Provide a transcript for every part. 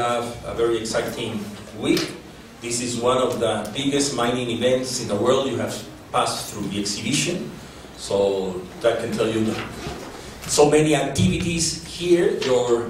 have a very exciting week. This is one of the biggest mining events in the world. You have passed through the exhibition, so that can tell you that so many activities here. Your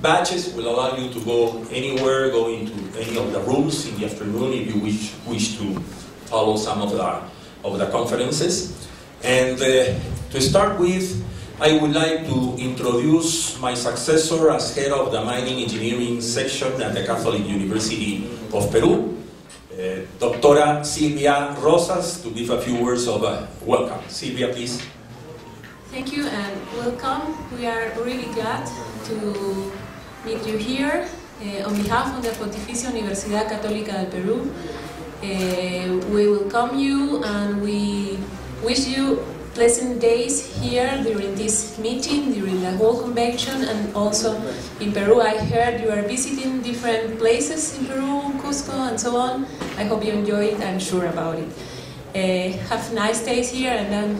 badges will allow you to go anywhere, go into any of the rooms in the afternoon if you wish to follow some of the conferences. And to start with, I would like to introduce my successor as head of the mining engineering section at the Catholic University of Peru, Doctora Silvia Rosas, to give a few words of welcome. Silvia, please. Thank you and welcome. We are really glad to meet you here on behalf of the Pontificia Universidad Católica del Perú. We welcome you and we wish you pleasant days here during this meeting, during the whole convention, and also in Peru. I heard you are visiting different places in Peru, Cusco and so on. I hope you enjoy it, I'm sure about it. Have nice days here, and then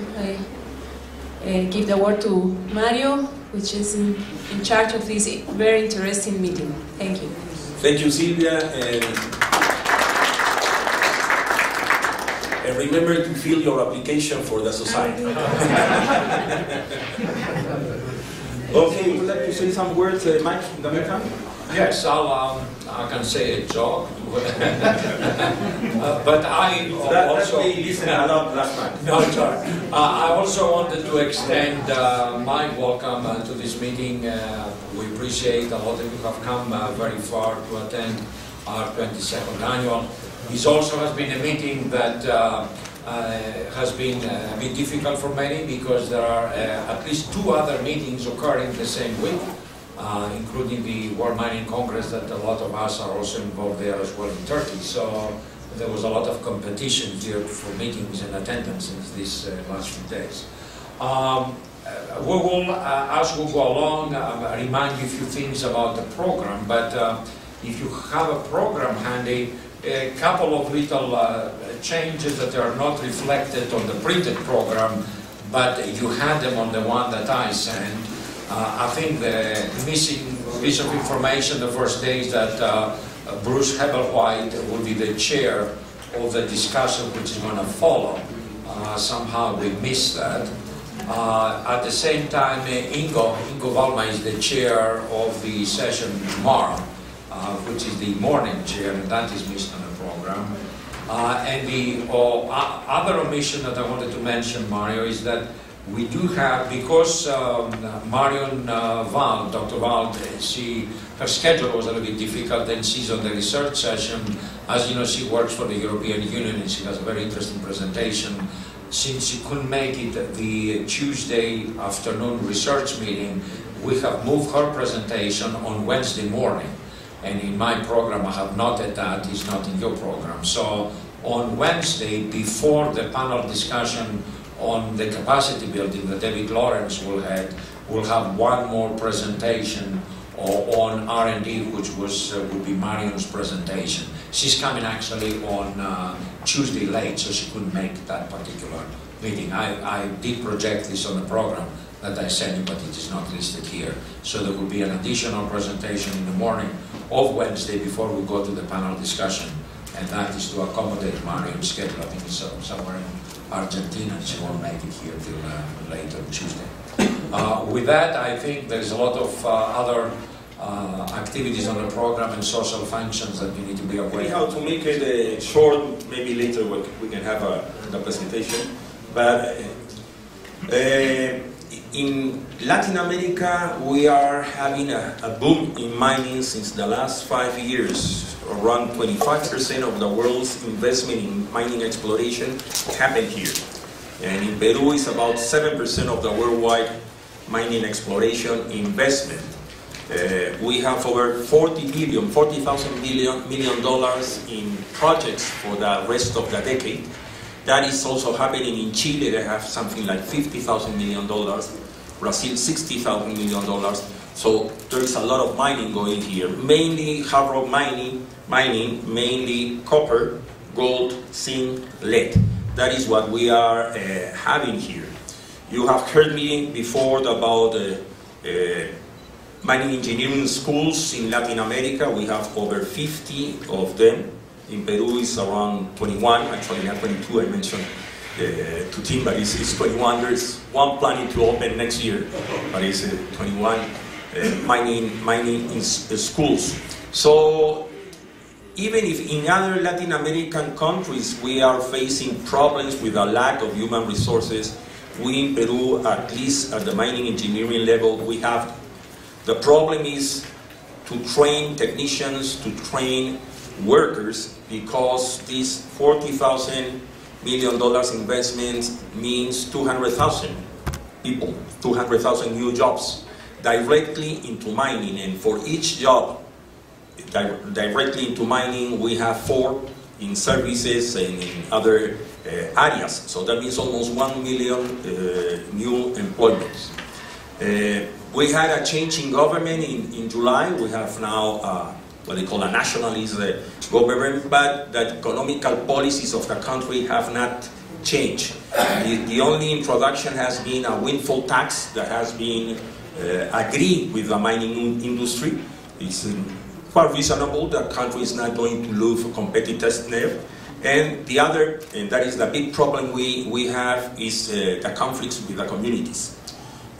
I give the word to Mario, which is in charge of this very interesting meeting. Thank you. Thank you, Silvia. And remember to fill your application for the society. Okay, would you like to say some words, Mike, in the meantime? Yes, I can say a joke. But I also... That we listened a lot last time. No, sorry. I also wanted to extend my welcome to this meeting. We appreciate a lot of you have come very far to attend our 22nd annual. This also has been a meeting that has been a bit difficult for many because there are at least 2 other meetings occurring the same week, including the World Mining Congress that a lot of us are also involved there as well in Turkey. So there was a lot of competition here for meetings and attendance in these last few days. We will, as we go along, remind you a few things about the program, but if you have a program handy, a couple of little changes that are not reflected on the printed program, but you had them on the one that I sent. I think the missing piece of information the first day is that Bruce Hebel-White will be the chair of the discussion which is going to follow. Somehow we missed that. At the same time, Ingo Valma is the chair of the session tomorrow, which is the morning chair, and that is missed on the program. And the other omission that I wanted to mention, Mario, is that we do have, because Marion Val, Dr. Val, her schedule was a little bit difficult, and she's on the research session. As you know, she works for the European Union, and she has a very interesting presentation. Since she couldn't make it the Tuesday afternoon research meeting, we have moved her presentation on Wednesday morning. And in my program, I have noted that it's not in your program. So on Wednesday, before the panel discussion on the capacity building that David Lawrence will have one more presentation on R&D, which would be Marion's presentation. She's coming actually on Tuesday late, so she couldn't make that particular meeting. I did project this on the program that I sent you, but it is not listed here. So there will be an additional presentation in the morning of Wednesday before we go to the panel discussion, and that is to accommodate Marion's schedule. I think it's somewhere in Argentina, and she won't make it here till late on Tuesday. With that, I think there's a lot of other activities on the program and social functions that you need to be aware of. Anyhow, to make it short, maybe later we can have the presentation. But in Latin America, we are having a boom in mining since the last 5 years. Around 25% of the world's investment in mining exploration happened here. And in Peru, it's about 7% of the worldwide mining exploration investment. We have over $40,000 million in projects for the rest of the decade. That is also happening in Chile. They have something like $50,000 million. Brazil, $60,000 million. So there is a lot of mining going here. Mainly hard rock mining, mainly copper, gold, zinc, lead. That is what we are having here. You have heard me before about mining engineering schools in Latin America. We have over 50 of them. In Peru it's around 21, actually not 22, I mentioned to Tim, but it's 21. There's one planning to open next year, but it's 21 mining schools. So even if in other Latin American countries we are facing problems with a lack of human resources, we in Peru, at least at the mining engineering level, we have. The problem is to train technicians, to train workers, because this $40,000 million investment means 200,000 people, 200,000 new jobs directly into mining. And for each job directly into mining, we have 4 in services and in other areas. So that means almost 1 million new employments. We had a change in government in July. We have now what they call a nationalist government, but the economical policies of the country have not changed. The only introduction has been a windfall tax that has been agreed with the mining industry. It's quite reasonable. The country is not going to lose competitiveness. And the other, and that is the big problem we have, is the conflicts with the communities.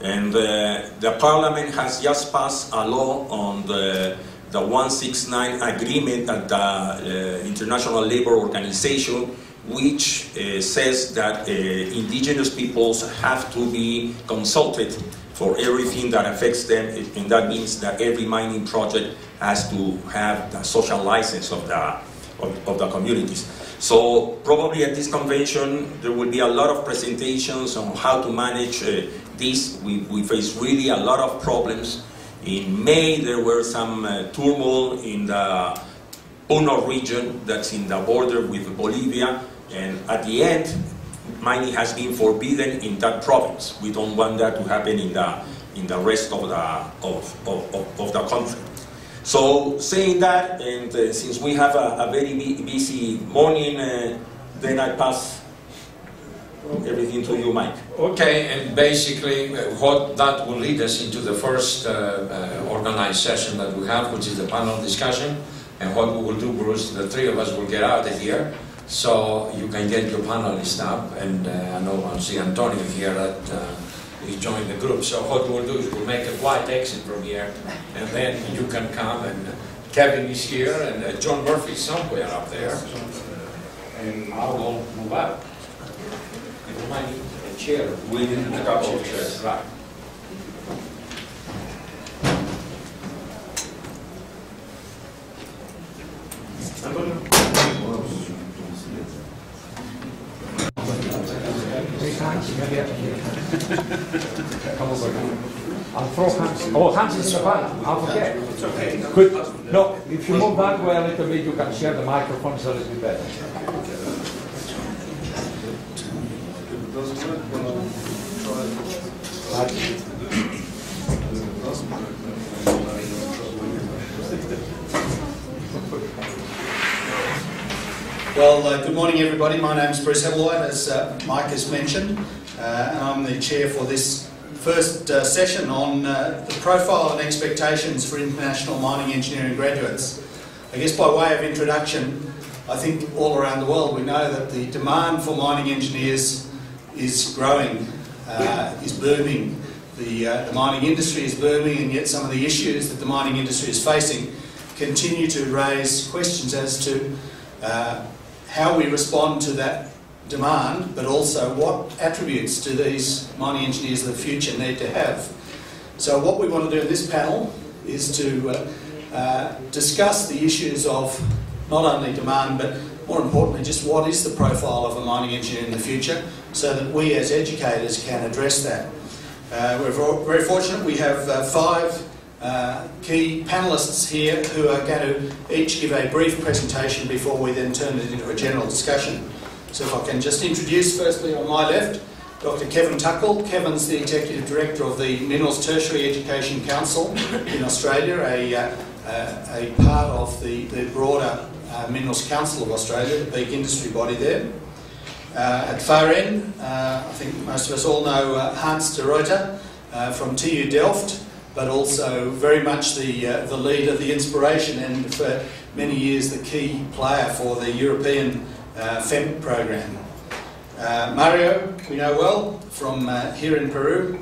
And the parliament has just passed a law on the 169 agreement at the International Labour Organization, which says that indigenous peoples have to be consulted for everything that affects them, and that means that every mining project has to have the social license of the communities. So probably at this convention there will be a lot of presentations on how to manage this. We face really a lot of problems. In May there were some turmoil in the Puno region that's in the border with Bolivia, and at the end mining has been forbidden in that province. We don't want that to happen in the rest of the country. So saying that, and since we have a very busy morning, then I pass everything to you, Mike. Okay, and basically what that will lead us into the first organized session that we have, which is the panel discussion. And what we will do, Bruce, the 3 of us will get out of here, so you can get your panelists up. And I know I'll see Antonio here that he joined the group. So what we'll do is we'll make a quiet exit from here, and then you can come, and Kevin is here, and John Murphy is somewhere up there, and I will move out. You might need a chair. We need a couple of chairs. Right. I'll throw Hans. Oh, Hans is in the panel. I'll forget. It's okay. Good. No, if you move that way a little bit, you can share the microphones a little bit better. Well, good morning everybody. My name is Bruce Hebblewhite, as Mike has mentioned, and I'm the chair for this first session on the profile and expectations for international mining engineering graduates. I guess by way of introduction, I think all around the world we know that the demand for mining engineers is growing, is booming. The mining industry is booming, and yet some of the issues that the mining industry is facing continue to raise questions as to how we respond to that demand, but also what attributes do these mining engineers of the future need to have. So what we want to do in this panel is to discuss the issues of not only demand, but more importantly, just what is the profile of a mining engineer in the future, so that we as educators can address that. We're very fortunate. We have 5 key panellists here who are going to each give a brief presentation before we then turn it into a general discussion. So if I can just introduce firstly on my left, Dr. Kevin Tuckle. Kevin's the Executive Director of the Minerals Tertiary Education Council in Australia, a part of the broader Minerals Council of Australia, the big industry body there. At far end, I think most of us all know Hans de Ruyter from TU Delft. but also very much the leader, the inspiration, and for many years the key player for the European FEMP program. Mario, we know well from here in Peru,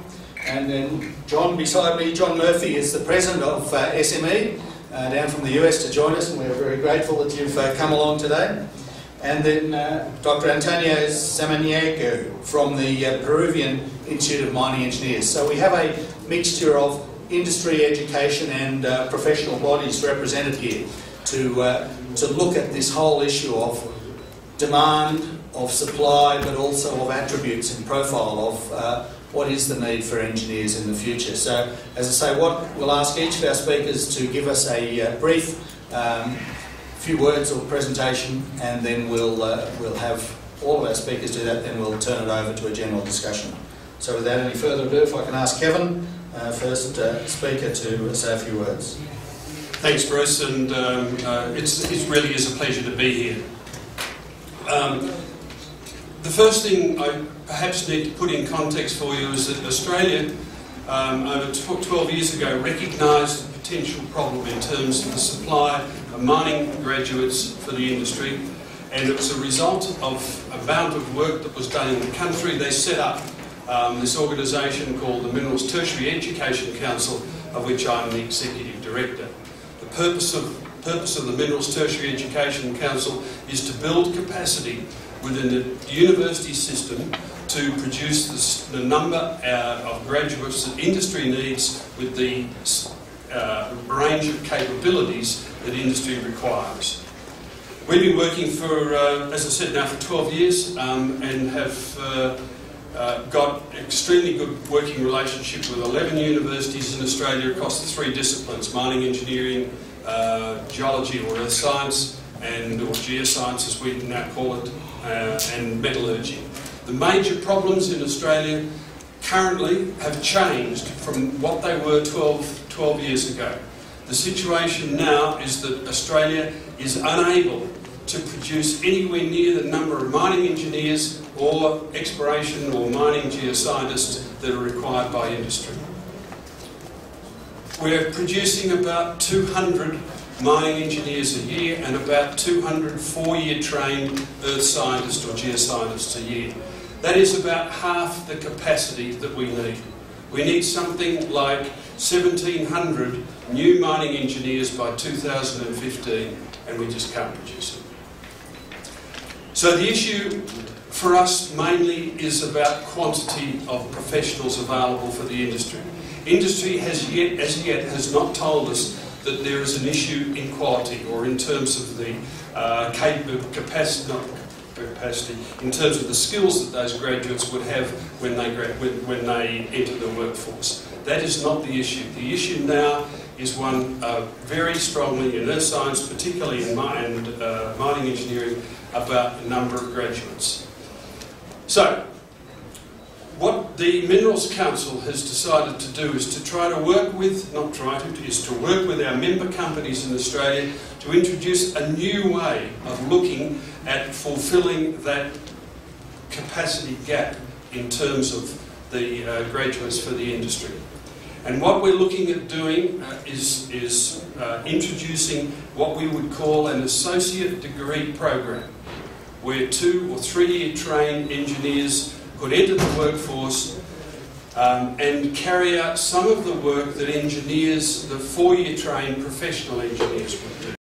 and then John beside me, John Murphy, is the president of SME, down from the US to join us, and we're very grateful that you've come along today. And then Dr. Antonio Samaniego from the Peruvian Institute of Mining Engineers. So we have a mixture of industry, education and professional bodies represented here to look at this whole issue of demand, of supply, but also of attributes and profile of what is the need for engineers in the future. So, as I say, we'll ask each of our speakers to give us a brief few words or presentation, and then we'll have all of our speakers do that, then we'll turn it over to a general discussion. So without any further ado, if I can ask Kevin, first speaker, to say a few words. Thanks, Bruce, and it really is a pleasure to be here. The first thing I perhaps need to put in context for you is that Australia, over 12 years ago, recognised the potential problem in terms of the supply of mining graduates for the industry, and it was a result of a amount of work that was done in the country. They set up this organisation called the Minerals Tertiary Education Council, of which I'm the Executive Director. The purpose of the Minerals Tertiary Education Council is to build capacity within the university system to produce the number of graduates that industry needs with the range of capabilities that industry requires. We've been working for, as I said, now for 12 years and have got extremely good working relationship with 11 universities in Australia across the 3 disciplines: mining engineering, geology or earth science, or geoscience as we now call it, and metallurgy. The major problems in Australia currently have changed from what they were 12 years ago. The situation now is that Australia is unable to produce anywhere near the number of mining engineers or exploration or mining geoscientists that are required by industry. We're producing about 200 mining engineers a year and about 200 4-year trained earth scientists or geoscientists a year. That is about half the capacity that we need. We need something like 1,700 new mining engineers by 2015, and we just can't produce them. So the issue for us mainly is about quantity of professionals available for the industry. Industry as yet has not told us that there is an issue in quality or in terms of the capacity, in terms of the skills that those graduates would have when they enter the workforce. That is not the issue. The issue now is one very strongly in earth science, particularly in mining engineering, about the number of graduates. So, what the Minerals Council has decided to do is to try to work with, is to work with our member companies in Australia to introduce a new way of looking at fulfilling that capacity gap in terms of the graduates for the industry. And what we're looking at doing is introducing what we would call an associate degree program, where 2 or 3-year trained engineers could enter the workforce and carry out some of the work that engineers, the 4-year trained professional engineers would do.